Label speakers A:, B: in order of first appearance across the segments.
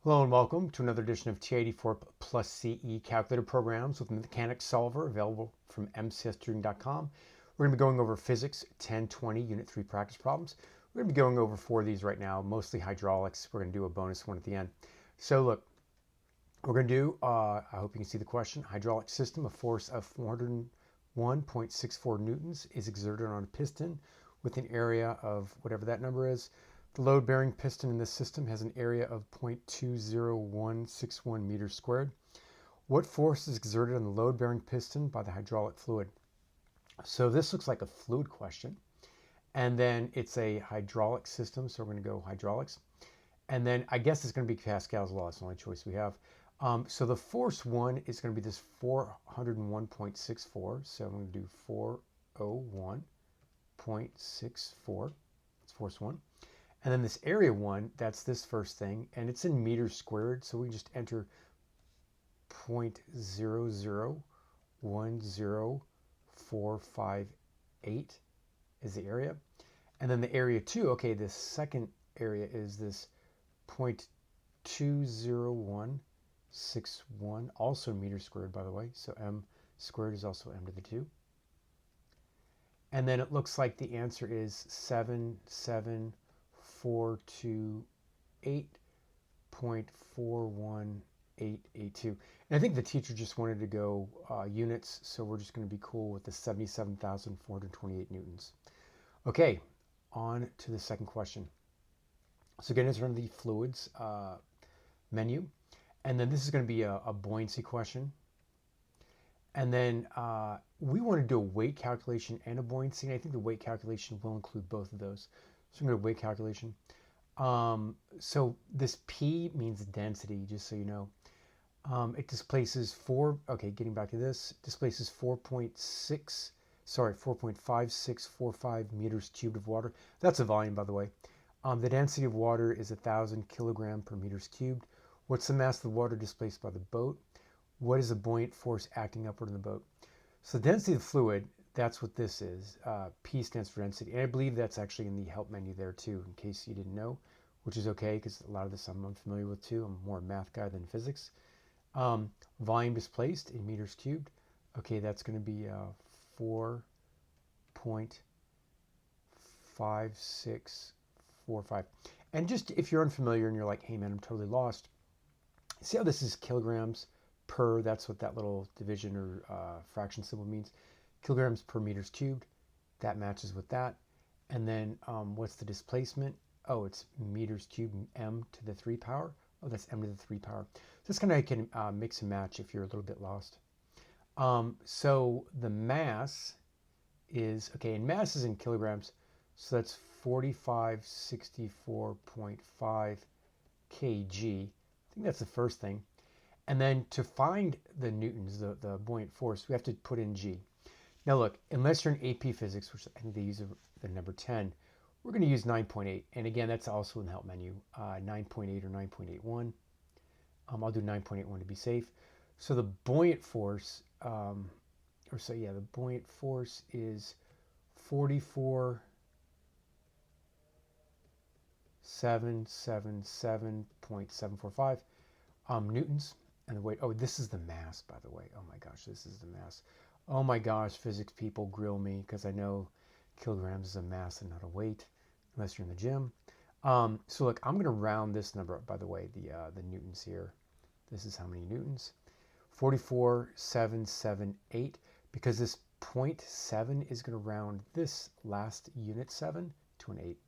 A: Hello and welcome to another edition of TI84 plus CE calculator programs with Mechanics Solver, available from mcstudent.com. We're going to be going over Physics 1020 Unit 3 practice problems. We're going to be going over 4 of these right now, mostly hydraulics. We're going to do a bonus one at the end. So look, we're going to do, I hope you can see the question, hydraulic system, a force of 401.64 newtons is exerted on a piston with an area of whatever that number is. The load-bearing piston in this system has an area of 0.20161 meters squared. What force is exerted on the load-bearing piston by the hydraulic fluid? So this looks like a fluid question. And then it's a hydraulic system, so we're going to go hydraulics. And then I guess it's going to be Pascal's law. It's the only choice we have. So the force 1 is going to be this 401.64. So I'm going to do 401.64. It's force 1. And then this area 1, that's this first thing, and it's in meters squared, so we just enter 0.0010458 is the area. And then the area 2, okay, this second area is this 0.20161, also meters squared, by the way, so m squared is also m to the 2. And then it looks like the answer is 77428.41882. And I think the teacher just wanted to go units, so we're just going to be cool with the 77,428 newtons. Okay, on to the second question. So again, it's from the fluids menu. And then this is going to be a buoyancy question. And then we want to do a weight calculation and a buoyancy. And I think the weight calculation will include both of those. So I'm going to weight calculation. So this P means density, just so you know. It displaces getting back to this, displaces 4.5645 meters cubed of water. That's a volume, by the way. The density of water is 1,000 kilogram per meters cubed. What's the mass of the water displaced by the boat? What is the buoyant force acting upward in the boat? So the density of the fluid, that's what this is. P stands for density. And I believe that's actually in the help menu there too, in case you didn't know, which is okay because a lot of this I'm unfamiliar with too. I'm more a math guy than physics. Volume displaced in meters cubed. Okay, that's going to be 4.5645. And just if you're unfamiliar and you're like, hey man, I'm totally lost. See how this is kilograms per, that's what that little division or fraction symbol means. Kilograms per meters cubed, that matches with that. And then what's the displacement? Oh, it's meters cubed, m to the 3 power. Oh, that's m to the 3 power. So that's kind of, you can mix and match if you're a little bit lost. So the mass is, okay, and mass is in kilograms, so that's 4564.5 kg. I think that's the first thing. And then to find the newtons, the buoyant force, we have to put in G. Now look, unless you're in AP Physics, which I think they use the number 10, we're going to use 9.8. And again, that's also in the help menu, 9.8 or 9.81. I'll do 9.81 to be safe. So the buoyant force, the buoyant force is 44,777.745 newtons. And the weight, oh, this is the mass, by the way. Oh my gosh, this is the mass. Oh my gosh, physics people grill me because I know kilograms is a mass and not a weight, unless you're in the gym. So look, I'm going to round this number up, by the way, the newtons here. This is how many newtons. 44,778, because this 0.7 is going to round this last unit 7 to an 8.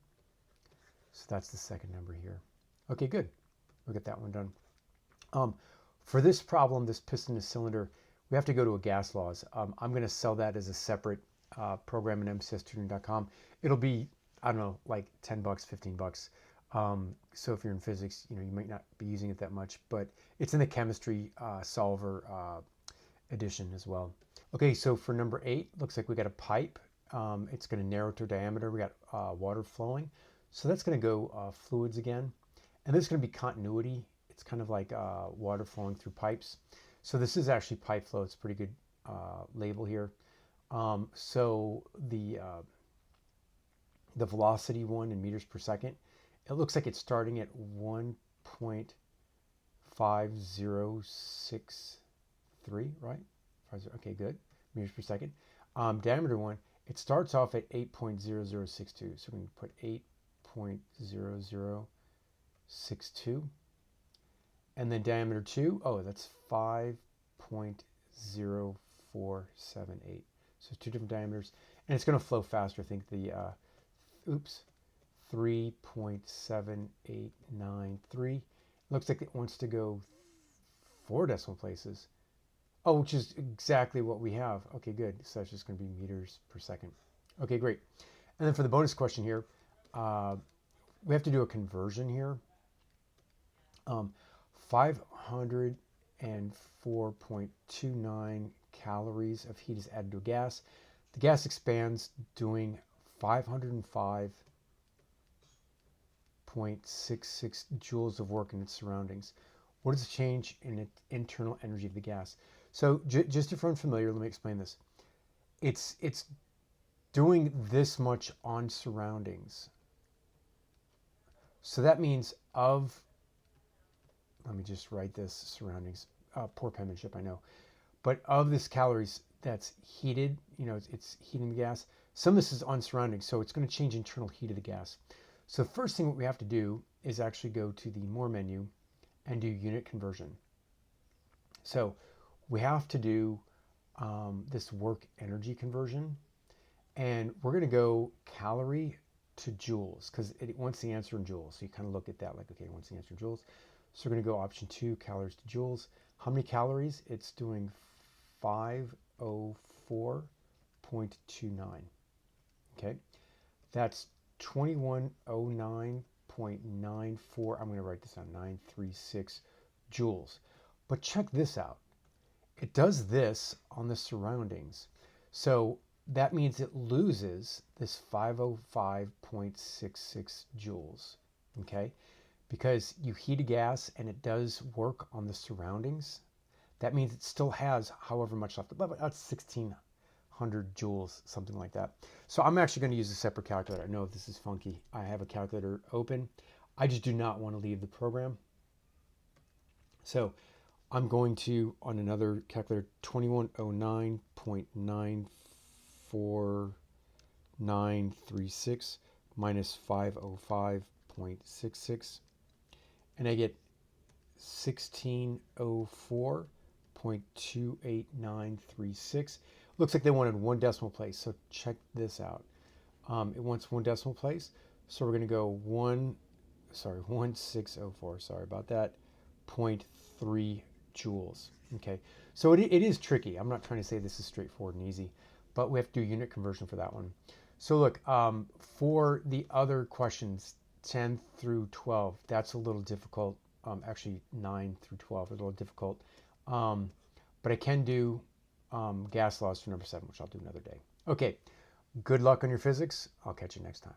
A: So that's the second number here. Okay, good. We'll get that one done. For this problem, this piston to cylinder, we have to go to a gas laws. I'm going to sell that as a separate program in mcstudent.com. It'll be, I don't know, like 10 bucks, 15 bucks. So if you're in physics, you might not be using it that much, but it's in the chemistry solver edition as well. Okay, so for number 8, looks like we got a pipe. It's going to narrow to diameter. We got water flowing. So that's going to go fluids again. And this is going to be continuity. It's kind of like water flowing through pipes. So this is actually pipe flow. It's a pretty good label here. So the velocity one in meters per second, it looks like it's starting at 1.0 5063, right? 50, okay, good. Meters per second. Diameter one, it starts off at 8.0062. So we can put 8.0062. And then diameter two, oh, that's 5.0478. So two different diameters. And it's going to flow faster. I think the, 3.7893. Looks like it wants to go 4 decimal places. Oh, which is exactly what we have. Okay, good. So that's just going to be meters per second. Okay, great. And then for the bonus question here, we have to do a conversion here. 504.29 calories of heat is added to a gas. The gas expands doing 505.66 joules of work in its surroundings. What is the change in its internal energy of the gas? So just if you're unfamiliar, let me explain this. It's doing this much on surroundings. So that means let me just write this, surroundings, poor penmanship, I know. But of this calories that's heated, it's heating the gas. Some of this is on surroundings, so it's going to change internal heat of the gas. So the first thing what we have to do is actually go to the More menu and do unit conversion. So we have to do this work energy conversion, and we're going to go calorie to joules because it wants the answer in joules. So you kind of look at that like, okay, it wants the answer in joules. So we're going to go option 2, calories to joules. How many calories? It's doing 504.29. Okay, that's 2109.94. I'm going to write this down, 936 joules. But check this out. It does this on the surroundings. So that means it loses this 505.66 joules. Okay, because you heat a gas and it does work on the surroundings. That means it still has however much left. That's 1600 joules, something like that. So I'm actually going to use a separate calculator. I know this is funky. I have a calculator open. I just do not want to leave the program. So I'm going to, on another calculator, 2109.94936 minus 505.66. And I get 1604.28936. Looks like they wanted 1 decimal place, so check this out. It wants 1 decimal place, so we're going to go 1604, sorry about that, 0.3 joules. Okay, so it is tricky. I'm not trying to say this is straightforward and easy, but we have to do unit conversion for that one. So look, for the other questions, 10 through 12, that's a little difficult. Actually 9 through 12 are a little difficult. But I can do gas laws for number 7, which I'll do another day. Okay, good luck on your physics. I'll catch you next time.